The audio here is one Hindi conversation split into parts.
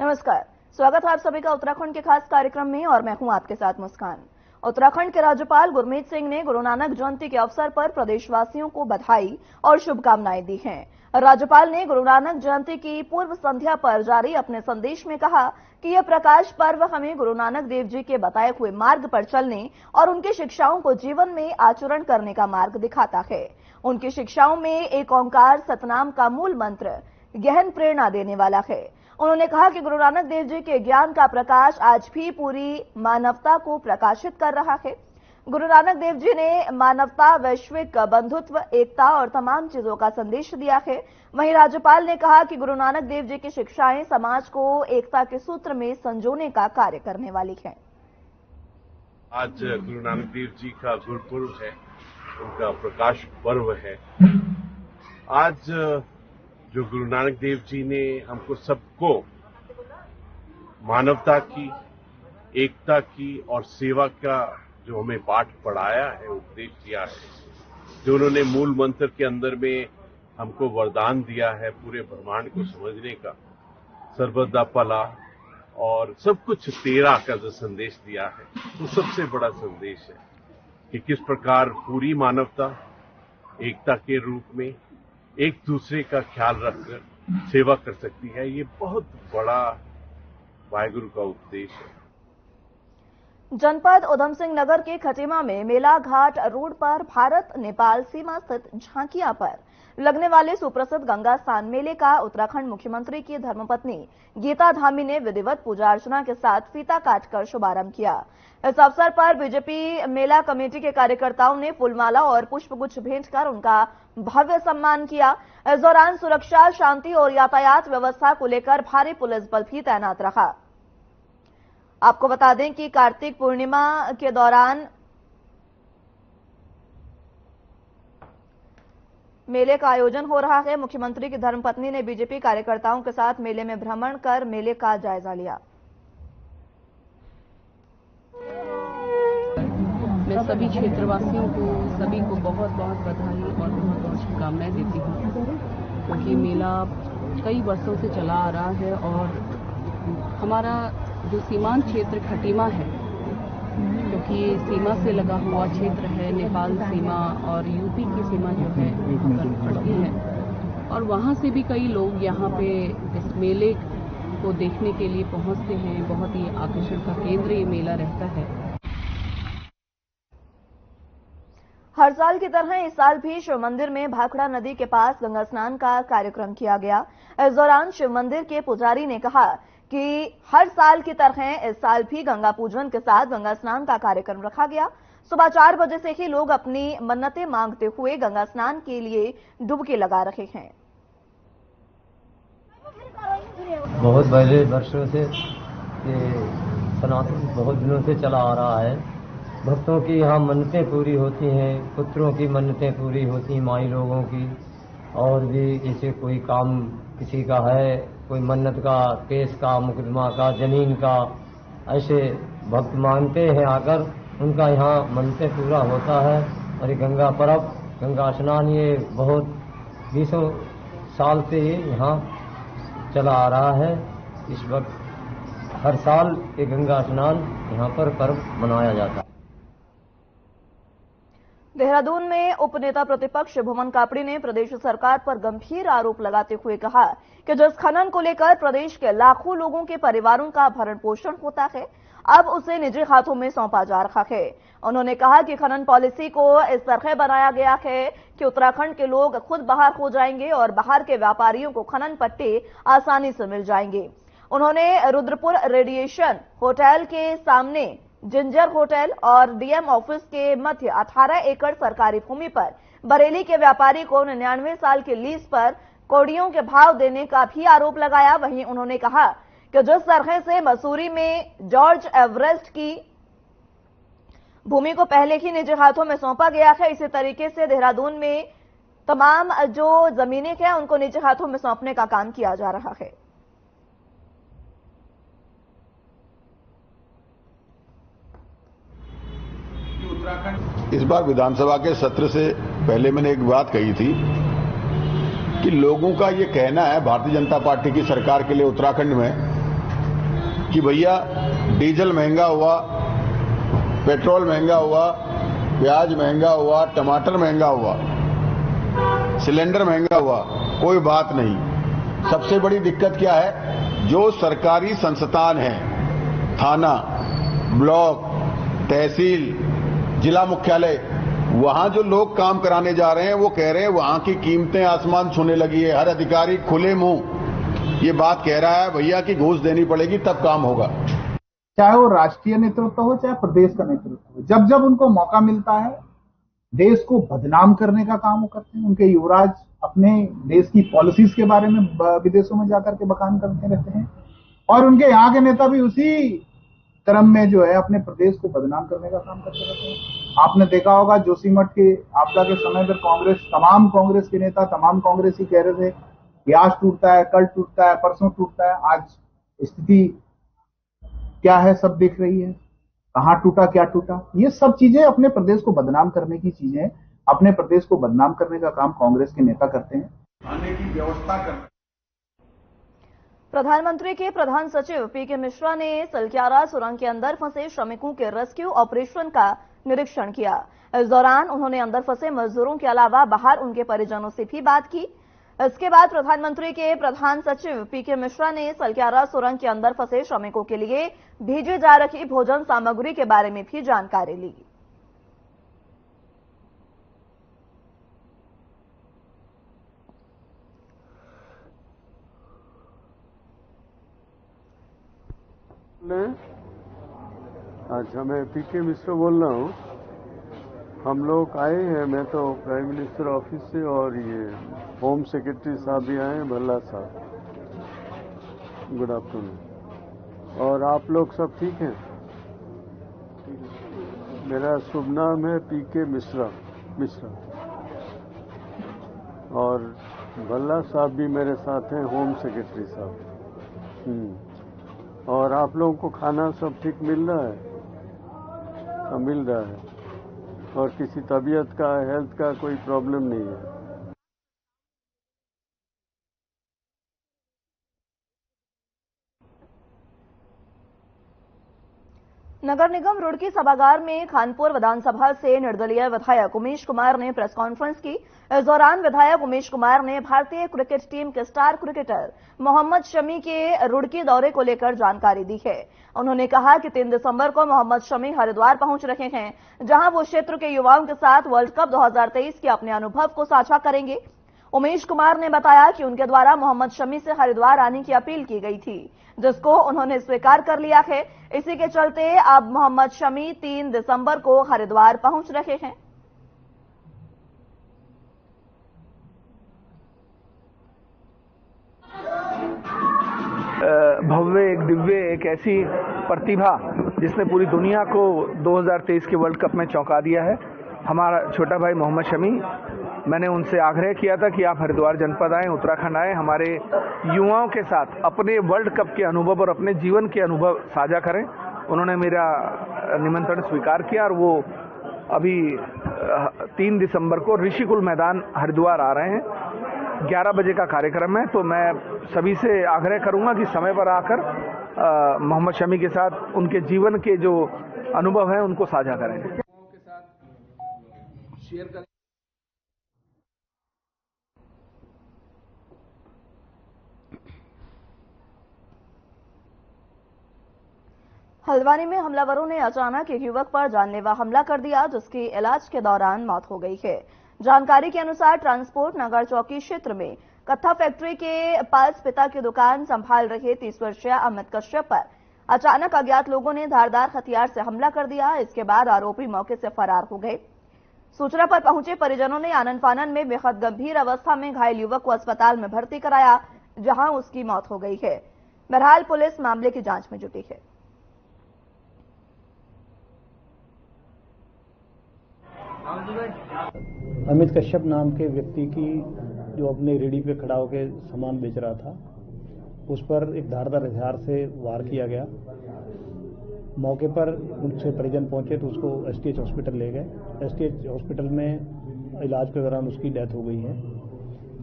नमस्कार, स्वागत है आप सभी का उत्तराखंड के खास कार्यक्रम में और मैं हूं आपके साथ मुस्कान। उत्तराखंड के राज्यपाल गुरमीत सिंह ने गुरु नानक जयंती के अवसर पर प्रदेशवासियों को बधाई और शुभकामनाएं दी हैं। राज्यपाल ने गुरु नानक जयंती की पूर्व संध्या पर जारी अपने संदेश में कहा कि यह प्रकाश पर्व हमें गुरु नानक देव जी के बताए हुए मार्ग पर चलने और उनकी शिक्षाओं को जीवन में आचरण करने का मार्ग दिखाता है। उनकी शिक्षाओं में एक ओंकार सतनाम का मूल मंत्र गहन प्रेरणा देने वाला है। उन्होंने कहा कि गुरु नानक देव जी के ज्ञान का प्रकाश आज भी पूरी मानवता को प्रकाशित कर रहा है। गुरु नानक देव जी ने मानवता, वैश्विक बंधुत्व, एकता और तमाम चीजों का संदेश दिया है। वहीं राज्यपाल ने कहा कि गुरु नानक देव जी की शिक्षाएं समाज को एकता के सूत्र में संजोने का कार्य करने वाली हैं। आज गुरु नानक देव जी का गुरुपुरब है, उनका प्रकाश पर्व है। आज जो गुरु नानक देव जी ने हमको सबको मानवता की, एकता की और सेवा का जो हमें पाठ पढ़ाया है, उपदेश दिया है, जो उन्होंने मूल मंत्र के अंदर में हमको वरदान दिया है पूरे ब्रह्मांड को समझने का, सर्वदा भला और सब कुछ तेरा का जो संदेश दिया है, वो सबसे बड़ा संदेश है कि किस प्रकार पूरी मानवता एकता के रूप में एक दूसरे का ख्याल रखकर सेवा कर सकती है। ये बहुत बड़ा वाहेगुरु का उपदेश है। जनपद उधम सिंह नगर के खटीमा में मेला घाट रोड पर भारत नेपाल सीमा स्थित झांकिया पर लगने वाले सुप्रसिद्ध गंगा स्नान मेले का उत्तराखंड मुख्यमंत्री की धर्मपत्नी गीता धामी ने विधिवत पूजा अर्चना के साथ फीता काटकर शुभारंभ किया। इस अवसर पर बीजेपी मेला कमेटी के कार्यकर्ताओं ने फूलमाला और पुष्पगुच्छ भेंट कर उनका भव्य सम्मान किया। इस दौरान सुरक्षा, शांति और यातायात व्यवस्था को लेकर भारी पुलिस बल भी तैनात रहा। आपको बता दें कि कार्तिक पूर्णिमा के दौरान मेले का आयोजन हो रहा है। मुख्यमंत्री की धर्मपत्नी ने बीजेपी कार्यकर्ताओं के साथ मेले में भ्रमण कर मेले का जायजा लिया। मैं सभी क्षेत्रवासियों को, सभी को बहुत बहुत बधाई और बहुत बहुत शुभकामनाएं देती हूँ, क्योंकि मेला कई वर्षों से चला आ रहा है और हमारा जो सीमांत क्षेत्र खटीमा है, क्योंकि ये सीमा से लगा हुआ क्षेत्र है, नेपाल सीमा और यूपी की सीमा जो है पड़ती है, और वहाँ से भी कई लोग यहाँ पे इस मेले को देखने के लिए पहुँचते हैं। बहुत ही आकर्षण का केंद्र ये मेला रहता है। हर साल की तरह इस साल भी शिव मंदिर में भाखड़ा नदी के पास गंगा स्नान का कार्यक्रम किया गया। इस दौरान शिव मंदिर के पुजारी ने कहा कि हर साल की तरह इस साल भी गंगा पूजन के साथ गंगा स्नान का कार्यक्रम रखा गया। सुबह 4 बजे से ही लोग अपनी मन्नतें मांगते हुए गंगा स्नान के लिए डुबकी लगा रहे हैं। बहुत पहले वर्षों से सनातन बहुत दिनों से चला आ रहा है। भक्तों की यहाँ मन्नतें पूरी होती हैं, पुत्रों की मन्नतें पूरी होती हैं, माई लोगों की, और भी जैसे कोई काम किसी का है, कोई मन्नत का, केस का, मुकदमा का, जमीन का, ऐसे भक्त मांगते हैं आकर, उनका यहाँ मन्नतें पूरा होता है। और ये गंगा पर्व, गंगा स्नान, ये बहुत 20 साल से यहाँ चला आ रहा है। इस वक्त हर साल ये गंगा स्नान यहाँ पर पर्व मनाया जाता है। देहरादून में उपनेता प्रतिपक्ष भुवन कापड़ी ने प्रदेश सरकार पर गंभीर आरोप लगाते हुए कहा कि जिस खनन को लेकर प्रदेश के लाखों लोगों के परिवारों का भरण पोषण होता है, अब उसे निजी हाथों में सौंपा जा रहा है। उन्होंने कहा कि खनन पॉलिसी को इस तरह बनाया गया है कि उत्तराखंड के लोग खुद बाहर हो जाएंगे और बाहर के व्यापारियों को खनन पट्टे आसानी से मिल जाएंगे। उन्होंने रुद्रपुर रेडिएशन होटल के सामने जिंजर होटल और डीएम ऑफिस के मध्य 18 एकड़ सरकारी भूमि पर बरेली के व्यापारी को 99 साल के लीज पर कौड़ियों के भाव देने का भी आरोप लगाया। वहीं उन्होंने कहा कि जिस तरह से मसूरी में जॉर्ज एवरेस्ट की भूमि को पहले ही निजी हाथों में सौंपा गया है, इसी तरीके से देहरादून में तमाम जो जमीनें हैं उनको निजी हाथों में सौंपने का काम किया जा रहा है। इस बार विधानसभा के सत्र से पहले मैंने एक बात कही थी कि लोगों का ये कहना है भारतीय जनता पार्टी की सरकार के लिए उत्तराखंड में कि भैया डीजल महंगा हुआ, पेट्रोल महंगा हुआ, प्याज महंगा हुआ, टमाटर महंगा हुआ, सिलेंडर महंगा हुआ, कोई बात नहीं। सबसे बड़ी दिक्कत क्या है, जो सरकारी संस्थान है, थाना, ब्लॉक, तहसील, जिला मुख्यालय, वहां जो लोग काम कराने जा रहे हैं वो कह रहे हैं वहां की कीमतें आसमान छूने लगी है। हर अधिकारी खुले मुंह ये बात कह रहा है भैया कि घूस देनी पड़ेगी तब काम होगा। चाहे वो राष्ट्रीय नेतृत्व हो चाहे प्रदेश का नेतृत्व हो, जब जब उनको मौका मिलता है देश को बदनाम करने का काम वो करते हैं। उनके युवराज अपने देश की पॉलिसीज के बारे में विदेशों में जाकर के बखान करते रहते हैं और उनके यहाँ के नेता भी उसी क्रम में जो है अपने प्रदेश को बदनाम करने का काम करते रहते हैं। आपने देखा होगा जोशीमठ के आपदा के समय पर तमाम कांग्रेस के नेता, तमाम कांग्रेसी कह रहे थे कि आज टूटता है, कल टूटता है, परसों टूटता है। आज स्थिति क्या है सब दिख रही है, कहां टूटा क्या टूटा। ये सब चीजें अपने प्रदेश को बदनाम करने की चीजें, अपने प्रदेश को बदनाम करने का काम कांग्रेस के नेता करते हैं। आने की व्यवस्था करना। प्रधानमंत्री के प्रधान सचिव पीके मिश्रा ने सलक्यारा सुरंग के अंदर फंसे श्रमिकों के रेस्क्यू ऑपरेशन का निरीक्षण किया। इस दौरान उन्होंने अंदर फंसे मजदूरों के अलावा बाहर उनके परिजनों से भी बात की। इसके बाद प्रधानमंत्री के प्रधान सचिव पीके मिश्रा ने सलक्यारा सुरंग के अंदर फंसे श्रमिकों के लिए भेजी जा रही भोजन सामग्री के बारे में भी जानकारी ली। अच्छा, मैं पीके मिश्रा बोल रहा हूँ। हम लोग आए हैं, मैं तो प्राइम मिनिस्टर ऑफिस से और ये होम सेक्रेटरी साहब भी आए हैं, भल्ला साहब। Good afternoon. और आप लोग सब ठीक हैं? मेरा शुभ नाम है पीके मिश्रा और भल्ला साहब भी मेरे साथ हैं, होम सेक्रेटरी साहब। और आप लोगों को खाना सब ठीक मिल रहा है? मिल रहा है और किसी तबीयत का, हेल्थ का कोई प्रॉब्लम नहीं है? नगर निगम रुड़की सभागार में खानपुर विधानसभा से निर्दलीय विधायक उमेश कुमार ने प्रेस कॉन्फ्रेंस की। इस दौरान विधायक उमेश कुमार ने भारतीय क्रिकेट टीम के स्टार क्रिकेटर मोहम्मद शमी के रुड़की दौरे को लेकर जानकारी दी है। उन्होंने कहा कि 3 दिसंबर को मोहम्मद शमी हरिद्वार पहुंच रहे हैं, जहां वो क्षेत्र के युवाओं के साथ वर्ल्ड कप 2023 के अपने अनुभव को साझा करेंगे। उमेश कुमार ने बताया कि उनके द्वारा मोहम्मद शमी से हरिद्वार आने की अपील की गई थी, जिसको उन्होंने स्वीकार कर लिया है। इसी के चलते अब मोहम्मद शमी 3 दिसंबर को हरिद्वार पहुंच रहे हैं। भव्य, एक दिव्य, एक ऐसी प्रतिभा जिसने पूरी दुनिया को 2023 के वर्ल्ड कप में चौंका दिया है, हमारा छोटा भाई मोहम्मद शमी। मैंने उनसे आग्रह किया था कि आप हरिद्वार जनपद आएं, उत्तराखंड आएं, हमारे युवाओं के साथ अपने वर्ल्ड कप के अनुभव और अपने जीवन के अनुभव साझा करें। उन्होंने मेरा निमंत्रण स्वीकार किया और वो अभी 3 दिसंबर को ऋषिकुल मैदान हरिद्वार आ रहे हैं। 11 बजे का कार्यक्रम है, तो मैं सभी से आग्रह करूंगा कि समय पर आकर मोहम्मद शमी के साथ उनके जीवन के जो अनुभव हैं उनको साझा करें। हल्द्वानी में हमलावरों ने अचानक एक युवक पर जानलेवा हमला कर दिया, जिसकी इलाज के दौरान मौत हो गई है। जानकारी के अनुसार ट्रांसपोर्ट नगर चौकी क्षेत्र में कत्था फैक्ट्री के पास पिता की दुकान संभाल रहे 30 वर्षीय अमित कश्यप पर अचानक अज्ञात लोगों ने धारदार हथियार से हमला कर दिया। इसके बाद आरोपी मौके से फरार हो गए। सूचना पर पहुंचे परिजनों ने आनन फानन में बेहद गंभीर अवस्था में घायल युवक को अस्पताल में भर्ती कराया, जहां उसकी मौत हो गई है। बहरहाल पुलिस मामले की जांच में जुटी है। अमित कश्यप नाम के व्यक्ति की जो अपने रेडी पे खड़ा होकर सामान बेच रहा था, उस पर एक धारदार हथियार से वार किया गया। मौके पर उनसे परिजन पहुंचे तो उसको एसटीएच हॉस्पिटल ले गए। एसटीएच हॉस्पिटल में इलाज के दौरान उसकी डेथ हो गई है।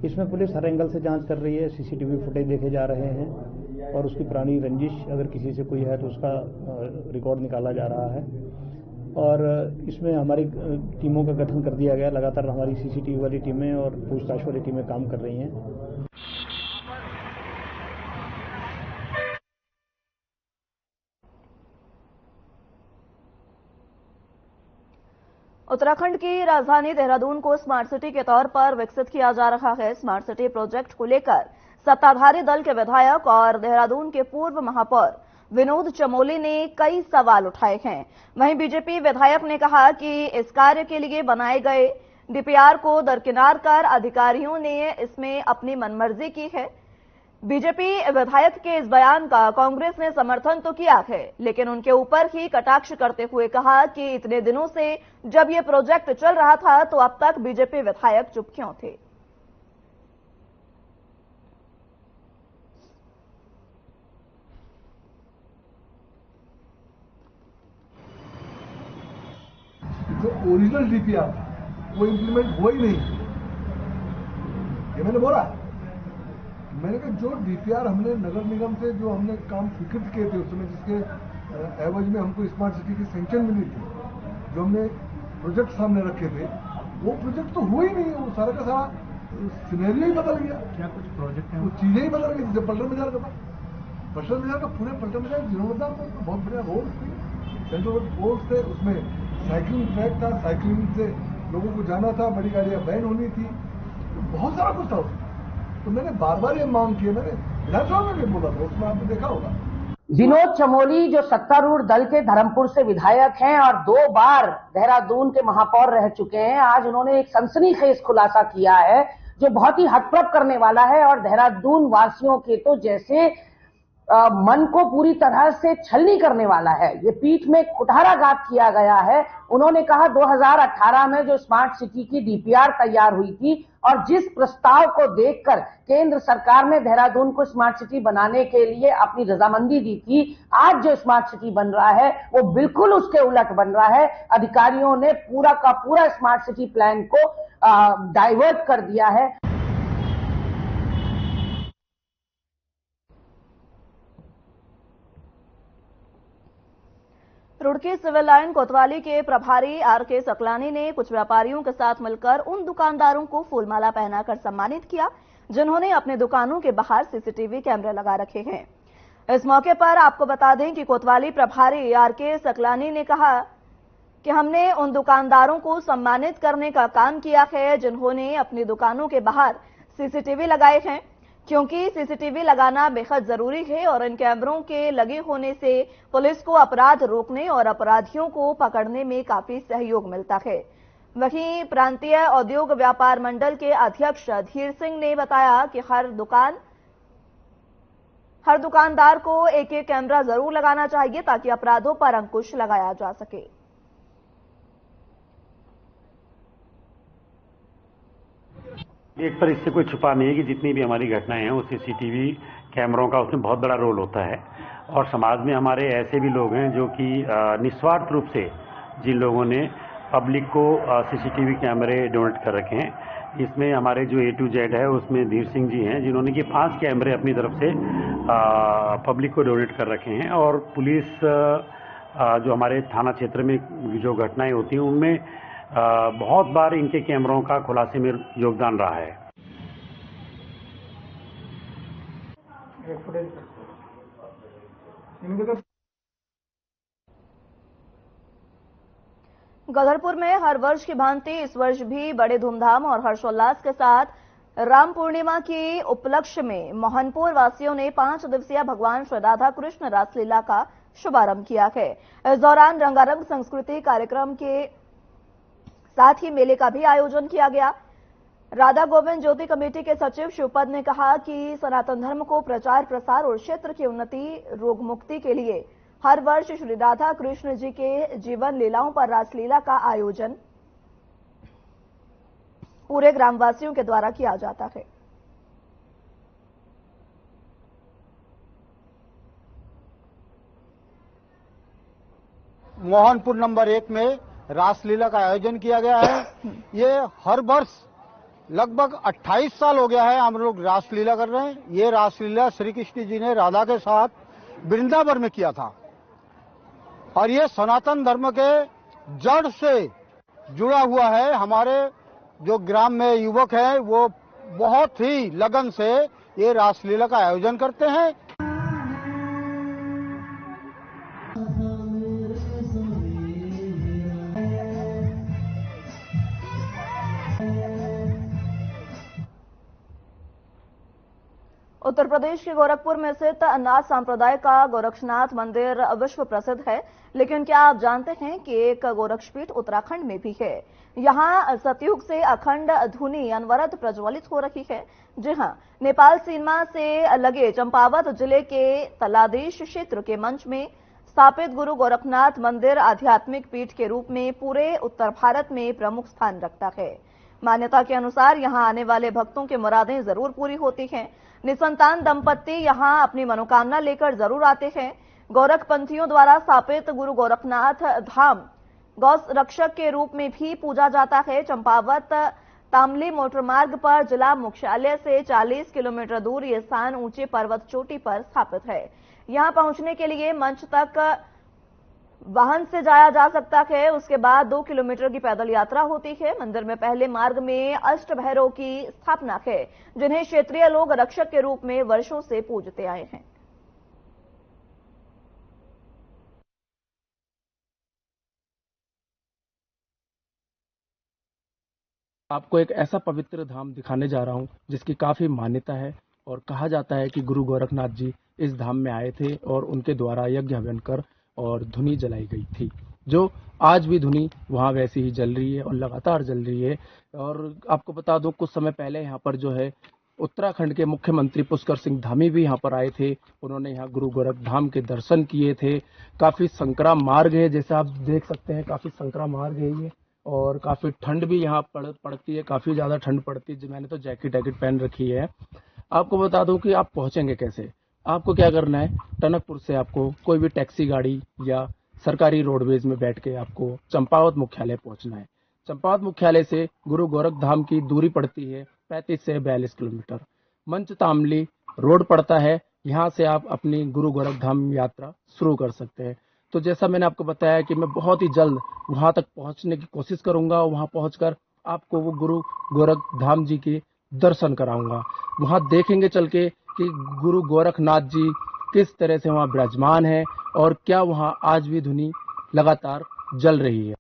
इसमें पुलिस हर एंगल से जांच कर रही है, सीसीटीवी फुटेज देखे जा रहे हैं और उसकी पुरानी रंजिश अगर किसी से कोई है तो उसका रिकॉर्ड निकाला जा रहा है। और इसमें हमारी टीमों का गठन कर दिया गया। लगातार हमारी सीसीटीवी वाली टीमें और पूछताछ वाली टीमें काम कर रही हैं। उत्तराखंड की राजधानी देहरादून को स्मार्ट सिटी के तौर पर विकसित किया जा रहा है। स्मार्ट सिटी प्रोजेक्ट को लेकर सत्ताधारी दल के विधायक और देहरादून के पूर्व महापौर विनोद चमोली ने कई सवाल उठाए हैं। वहीं बीजेपी विधायक ने कहा कि इस कार्य के लिए बनाए गए डीपीआर को दरकिनार कर अधिकारियों ने इसमें अपनी मनमर्जी की है। बीजेपी विधायक के इस बयान का कांग्रेस ने समर्थन तो किया है, लेकिन उनके ऊपर ही कटाक्ष करते हुए कहा कि इतने दिनों से जब ये प्रोजेक्ट चल रहा था तो अब तक बीजेपी विधायक चुप क्यों थे। जो ओरिजिनल डीपीआर वो इंप्लीमेंट हुआ ही नहीं, ये मैंने बोला। मैंने कहा जो डीपीआर हमने नगर निगम से जो हमने काम स्वीकृत किए थे उस समय, जिसके एवज में हमको स्मार्ट सिटी की सैंक्शन मिली थी, जो हमने प्रोजेक्ट सामने रखे थे, वो प्रोजेक्ट तो हुआ ही नहीं। वो सारा का सारा सिनेरियो ही बदल गया। क्या कुछ प्रोजेक्ट है? वो चीजें ही बदल गई। जैसे पलटन बाजार का था, पलटन बाजार का पूरे पलटन बाजार जीर्णोद्धार में बहुत बढ़िया रोड थे, सेंट्रल रोड थे, उसमें साइकिलिंग ट्रैक था, साइकिलिंग से लोगों को जाना था, बड़ी गाड़ियां बैन होनी थी, बहुत सारा कुछ था उसमें। तो मैंने बार बार ये मांग की, मैंने विधानसभा में भी बोला था, उसमें आपने देखा होगा। विनोद चमोली जो सत्तारूढ़ दल के धर्मपुर से विधायक हैं और 2 बार देहरादून के महापौर रह चुके हैं, आज उन्होंने एक सनसनीखेज खुलासा किया है जो बहुत ही हतप्रभ करने वाला है और देहरादून वासियों के तो जैसे मन को पूरी तरह से छलनी करने वाला है। ये पीठ में कुठाराघात किया गया है। उन्होंने कहा 2018 में जो स्मार्ट सिटी की डीपीआर तैयार हुई थी और जिस प्रस्ताव को देखकर केंद्र सरकार ने देहरादून को स्मार्ट सिटी बनाने के लिए अपनी रजामंदी दी थी, आज जो स्मार्ट सिटी बन रहा है वो बिल्कुल उसके उलट बन रहा है। अधिकारियों ने पूरा का पूरा स्मार्ट सिटी प्लान को डाइवर्ट कर दिया है। रुड़की सिविल लाइन कोतवाली के प्रभारी आर.के. सकलानी ने कुछ व्यापारियों के साथ मिलकर उन दुकानदारों को फूलमाला पहनाकर सम्मानित किया जिन्होंने अपने दुकानों के बाहर सीसीटीवी कैमरे लगा रखे हैं। इस मौके पर आपको बता दें कि कोतवाली प्रभारी आर.के. सकलानी ने कहा कि हमने उन दुकानदारों को सम्मानित करने का काम किया है जिन्होंने अपनी दुकानों के बाहर सीसीटीवी लगाए हैं, क्योंकि सीसीटीवी लगाना बेहद जरूरी है और इन कैमरों के लगे होने से पुलिस को अपराध रोकने और अपराधियों को पकड़ने में काफी सहयोग मिलता है। वहीं प्रांतीय औद्योग व्यापार मंडल के अध्यक्ष धीर सिंह ने बताया कि हर दुकानदार को एक कैमरा जरूर लगाना चाहिए ताकि अपराधों पर अंकुश लगाया जा सके। एक पर इससे कोई छुपा नहीं है कि जितनी भी हमारी घटनाएं हैं वो सीसीटीवी कैमरों का उसमें बहुत बड़ा रोल होता है। और समाज में हमारे ऐसे भी लोग हैं जो कि निस्वार्थ रूप से जिन लोगों ने पब्लिक को सीसीटीवी कैमरे डोनेट कर रखे हैं, इसमें हमारे जो A to Z है उसमें धीर सिंह जी हैं जिन्होंने कि 5 कैमरे अपनी तरफ से पब्लिक को डोनेट कर रखे हैं। और पुलिस जो हमारे थाना क्षेत्र में जो घटनाएं होती हैं उनमें बहुत बार इनके कैमरों का खुलासे में योगदान रहा है। गदरपुर में हर वर्ष की भांति इस वर्ष भी बड़े धूमधाम और हर्षोल्लास के साथ राम पूर्णिमा के उपलक्ष्य में मोहनपुर वासियों ने 5 दिवसीय भगवान श्री राधा कृष्ण रासलीला का शुभारंभ किया है। इस दौरान रंगारंग सांस्कृतिक कार्यक्रम के साथ ही मेले का भी आयोजन किया गया। राधा गोविंद ज्योति कमेटी के सचिव शिवपद ने कहा कि सनातन धर्म को प्रचार प्रसार और क्षेत्र की उन्नति रोग मुक्ति के लिए हर वर्ष श्री राधा कृष्ण जी के जीवन लीलाओं पर रासलीला का आयोजन पूरे ग्रामवासियों के द्वारा किया जाता है। मोहनपुर नंबर 1 में रासलीला का आयोजन किया गया है। ये हर वर्ष लगभग 28 साल हो गया है हम लोग रासलीला कर रहे हैं। ये रासलीला श्री कृष्ण जी ने राधा के साथ वृंदावन में किया था और ये सनातन धर्म के जड़ से जुड़ा हुआ है। हमारे जो ग्राम में युवक हैं वो बहुत ही लगन से ये रासलीला का आयोजन करते हैं। उत्तर प्रदेश के गोरखपुर में स्थित नाथ संप्रदाय का गोरक्षनाथ मंदिर विश्व प्रसिद्ध है, लेकिन क्या आप जानते हैं कि एक गोरक्षपीठ उत्तराखंड में भी है। यहां सतयुग से अखंड धुनी अनवरत प्रज्वलित हो रही है। जी हां, नेपाल सीमा से लगे चंपावत जिले के तलादेश क्षेत्र के मंच में स्थापित गुरु गोरखनाथ मंदिर आध्यात्मिक पीठ के रूप में पूरे उत्तर भारत में प्रमुख स्थान रखता है। मान्यता के अनुसार यहां आने वाले भक्तों की मुरादें जरूर पूरी होती हैं। निसंतान दंपत्ति यहां अपनी मनोकामना लेकर जरूर आते हैं। गोरखपंथियों द्वारा स्थापित गुरु गोरखनाथ धाम गौ रक्षक के रूप में भी पूजा जाता है। चंपावत तामली मोटरमार्ग पर जिला मुख्यालय से 40 किलोमीटर दूर ये स्थान ऊंचे पर्वत चोटी पर स्थापित है। यहां पहुंचने के लिए मंच तक वाहन से जाया जा सकता है। उसके बाद 2 किलोमीटर की पैदल यात्रा होती है। मंदिर में पहले मार्ग में अष्टभैरव की स्थापना है, जिन्हें क्षेत्रीय लोग रक्षक के रूप में वर्षों से पूजते आए हैं। आपको एक ऐसा पवित्र धाम दिखाने जा रहा हूं जिसकी काफी मान्यता है और कहा जाता है कि गुरु गोरखनाथ जी इस धाम में आए थे और उनके द्वारा यज्ञ हवन कर और धुनी जलाई गई थी, जो आज भी धुनी वहां वैसी ही जल रही है और लगातार जल रही है। और आपको बता दूं, कुछ समय पहले यहाँ पर जो है उत्तराखंड के मुख्यमंत्री पुष्कर सिंह धामी भी यहाँ पर आए थे। उन्होंने यहाँ गुरु गोरख धाम के दर्शन किए थे। काफी संकरा मार्ग है, जैसे आप देख सकते हैं, काफी संकरा मार्ग है ये, और काफी ठंड भी यहाँ पड़ती है, काफी ज्यादा ठंड पड़ती है। मैंने तो जैकेट पहन रखी है। आपको बता दूं कि आप पहुंचेंगे कैसे। आपको क्या करना है, टनकपुर से आपको कोई भी टैक्सी गाड़ी या सरकारी रोडवेज में बैठ के आपको चंपावत मुख्यालय पहुंचना है। चंपावत मुख्यालय से गुरु गोरख धाम की दूरी पड़ती है 35 से 42 किलोमीटर। मंच तामली रोड पड़ता है, यहाँ से आप अपनी गुरु गोरख धाम यात्रा शुरू कर सकते हैं। तो जैसा मैंने आपको बताया कि मैं बहुत ही जल्द वहां तक पहुंचने की कोशिश करूंगा। वहां पहुंचकर आपको वो गुरु गोरख धाम जी के दर्शन कराऊंगा। वहां देखेंगे चल के कि गुरु गोरखनाथ जी किस तरह से वहां विराजमान है और क्या वहां आज भी धुनी लगातार जल रही है।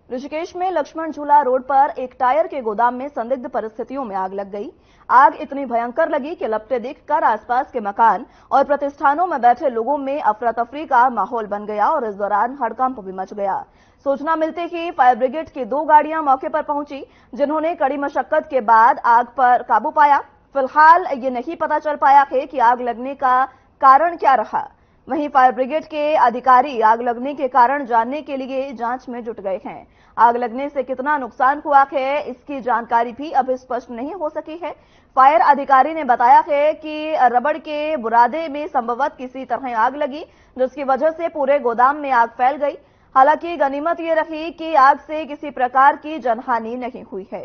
ऋषिकेश में लक्ष्मण झूला रोड पर एक टायर के गोदाम में संदिग्ध परिस्थितियों में आग लग गई। आग इतनी भयंकर लगी कि लपटें देखकर आसपास के मकान और प्रतिष्ठानों में बैठे लोगों में अफरा तफरी का माहौल बन गया और इस दौरान हड़कंप भी मच गया। सूचना मिलते ही फायर ब्रिगेड की 2 गाड़ियां मौके पर पहुंची, जिन्होंने कड़ी मशक्कत के बाद आग पर काबू पाया। फिलहाल ये नहीं पता चल पाया है कि आग लगने का कारण क्या रहा। वहीं फायर ब्रिगेड के अधिकारी आग लगने के कारण जानने के लिए जांच में जुट गए हैं। आग लगने से कितना नुकसान हुआ है, इसकी जानकारी भी अभी स्पष्ट नहीं हो सकी है। फायर अधिकारी ने बताया है कि रबड़ के बुरादे में संभवतः किसी तरह आग लगी, जिसकी वजह से पूरे गोदाम में आग फैल गई। हालांकि गनीमत ये रही कि आग से किसी प्रकार की जनहानि नहीं हुई है।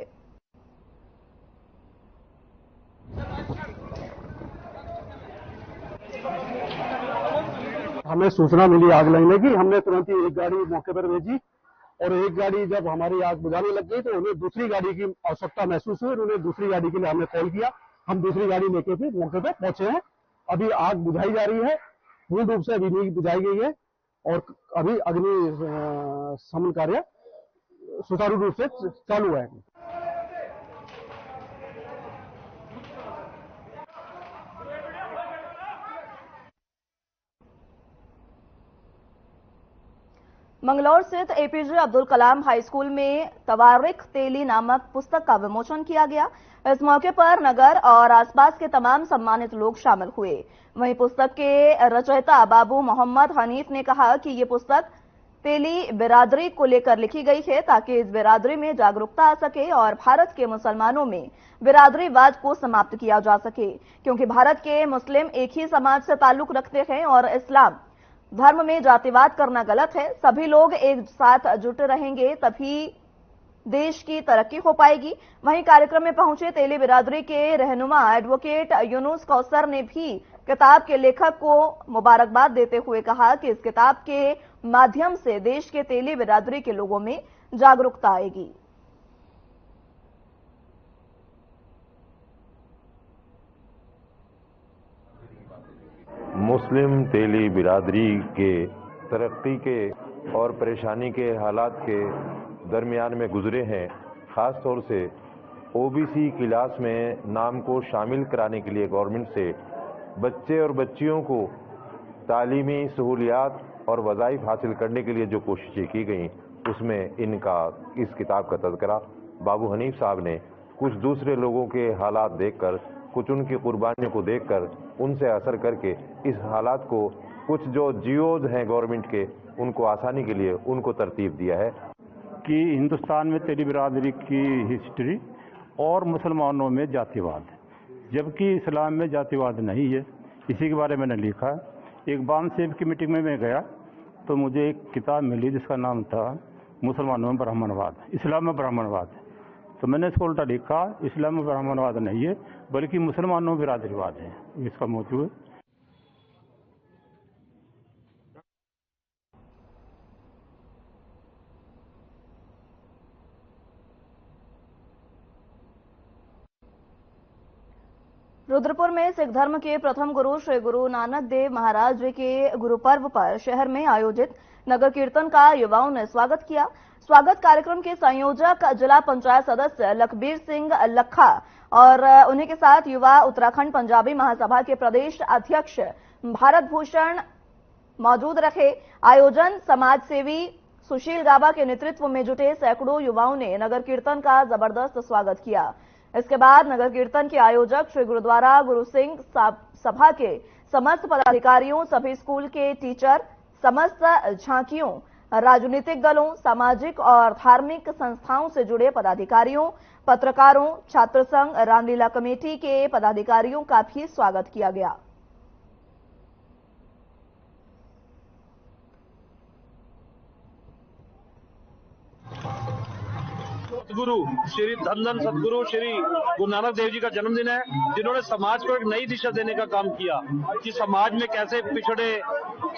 हमें सूचना मिली आग लगने की, हमने तुरंत ही एक गाड़ी मौके पर भेजी और एक गाड़ी जब हमारी आग बुझाने लग गई तो उन्हें दूसरी गाड़ी की आवश्यकता महसूस हुई। उन्हें दूसरी गाड़ी के लिए हमने कॉल किया। हम दूसरी गाड़ी लेके फिर मौके पर पहुंचे हैं। अभी आग बुझाई जा रही है, पूर्ण रूप से अभी नहीं बुझाई गई है और अभी अग्नि शमन कार्य सुचारू रूप से चालू है। मंगलौर स्थित APJ Abdul Kalam high school में तवारिख तेली नामक पुस्तक का विमोचन किया गया। इस मौके पर नगर और आसपास के तमाम सम्मानित लोग शामिल हुए। वहीं पुस्तक के रचयिता बाबू मोहम्मद हनीफ ने कहा कि ये पुस्तक तेली बिरादरी को लेकर लिखी गई है ताकि इस बिरादरी में जागरूकता आ सके और भारत के मुसलमानों में बिरादरीवाद को समाप्त किया जा सके, क्योंकि भारत के मुस्लिम एक ही समाज से ताल्लुक रखते हैं और इस्लाम धर्म में जातिवाद करना गलत है। सभी लोग एक साथ जुट रहेंगे तभी देश की तरक्की हो पाएगी। वहीं कार्यक्रम में पहुंचे तेली बिरादरी के रहनुमा एडवोकेट यूनुस कौसर ने भी किताब के लेखक को मुबारकबाद देते हुए कहा कि इस किताब के माध्यम से देश के तेली बिरादरी के लोगों में जागरूकता आएगी। मुस्लिम तेली बिरादरी के तरक्की के और परेशानी के हालात के दरमियान में गुजरे हैं। ख़ास तौर से ओबीसी क्लास में नाम को शामिल कराने के लिए गवर्नमेंट से बच्चे और बच्चियों को तालीमी सहूलियात और वज़ाइफ हासिल करने के लिए जो कोशिशें की गई, उसमें इस किताब का तज़किरा बाबू हनीफ साहब ने कुछ दूसरे लोगों के हालात देखकर, कुछ उनकी कुर्बानियों को देखकर उनसे असर करके इस हालात को कुछ जो जियोज हैं गवर्नमेंट के, उनको आसानी के लिए उनको तरतीब दिया है कि हिंदुस्तान में तेली बिरादरी की हिस्ट्री और मुसलमानों में जातिवाद, जबकि इस्लाम में जातिवाद नहीं है। इसी के बारे में मैंने लिखा। एक बाम सेब की मीटिंग में मैं गया तो मुझे एक किताब मिली जिसका नाम था मुसलमानों में ब्राह्मणवाद, इस्लाम में ब्राह्मणवाद। तो मैंने इसको उल्टा लिखा, इस्लाम में ब्राह्मणवाद नहीं है बल्कि मुसलमानों में बिरादरीवाद है। इसका मौजूद है। रुद्रपुर में सिख धर्म के प्रथम गुरु श्री गुरु नानक देव महाराज जी के गुरु पर्व पर शहर में आयोजित नगर कीर्तन का युवाओं ने स्वागत किया। स्वागत कार्यक्रम के संयोजक जिला पंचायत सदस्य लखबीर सिंह लखा और उन्हीं के साथ युवा उत्तराखंड पंजाबी महासभा के प्रदेश अध्यक्ष भारत भूषण मौजूद रहे। आयोजन समाज सेवी सुशील गाबा के नेतृत्व में जुटे सैकड़ों युवाओं ने नगर कीर्तन का जबरदस्त स्वागत किया। इसके बाद नगर कीर्तन के आयोजक श्री गुरुद्वारा गुरु सिंह सभा के समस्त पदाधिकारियों, सभी स्कूल के टीचर, समस्त झांकियों, राजनीतिक दलों, सामाजिक और धार्मिक संस्थाओं से जुड़े पदाधिकारियों, पत्रकारों, छात्र संघ, रामलीला कमेटी के पदाधिकारियों का भी स्वागत किया गया। सदगुरु श्री धन सदगुरु श्री गुरु नानक देव जी का जन्मदिन है, जिन्होंने समाज को एक नई दिशा देने का काम किया कि समाज में कैसे पिछड़े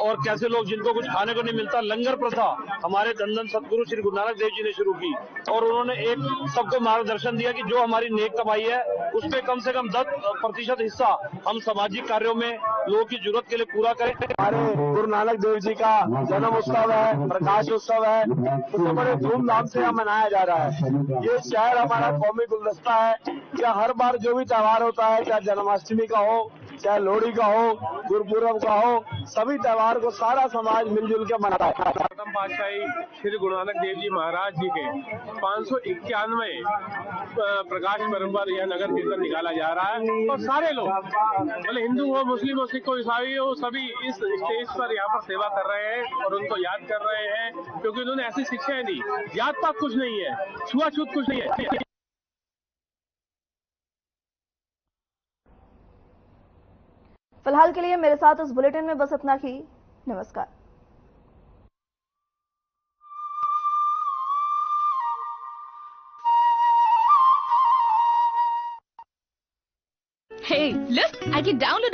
और कैसे लोग जिनको कुछ खाने को नहीं मिलता, लंगर प्रथा हमारे धन सदगुरु श्री गुरु नानक देव जी ने शुरू की और उन्होंने एक सबको मार्गदर्शन दिया कि जो हमारी नेक कमाई है उसमें कम से कम 10% हिस्सा हम सामाजिक कार्यों में लोगों की जरूरत के लिए पूरा करें। हमारे गुरु नानक देव जी का जन्म उत्सव है, प्रकाश उत्सव है, उसे बड़े धूमधाम से मनाया जा रहा है। ये शहर हमारा कौमी गुलदस्ता है। क्या हर बार जो भी त्योहार होता है, चाहे जन्माष्टमी का हो, चाहे लोहड़ी का हो, गुरपुरब का हो, सभी त्योहार को सारा समाज मिलजुल के मनाता है। प्रथम पातशाही श्री गुरु नानक देव जी महाराज जी के 591 प्रकाश पर्व पर यह नगर कीर्तन निकाला जा रहा है और सारे लोग, भले हिंदू हो, मुस्लिम हो, सिख हो, ईसाई हो, सभी इस स्टेज पर यहाँ पर सेवा कर रहे हैं और उनको याद कर रहे हैं, क्योंकि उन्होंने ऐसी शिक्षाएं दी। जात पात कुछ नहीं है, छुआछूत कुछ नहीं है। फिलहाल के लिए मेरे साथ इस बुलेटिन में बस इतना ही। नमस्कार। Hey, look, I can download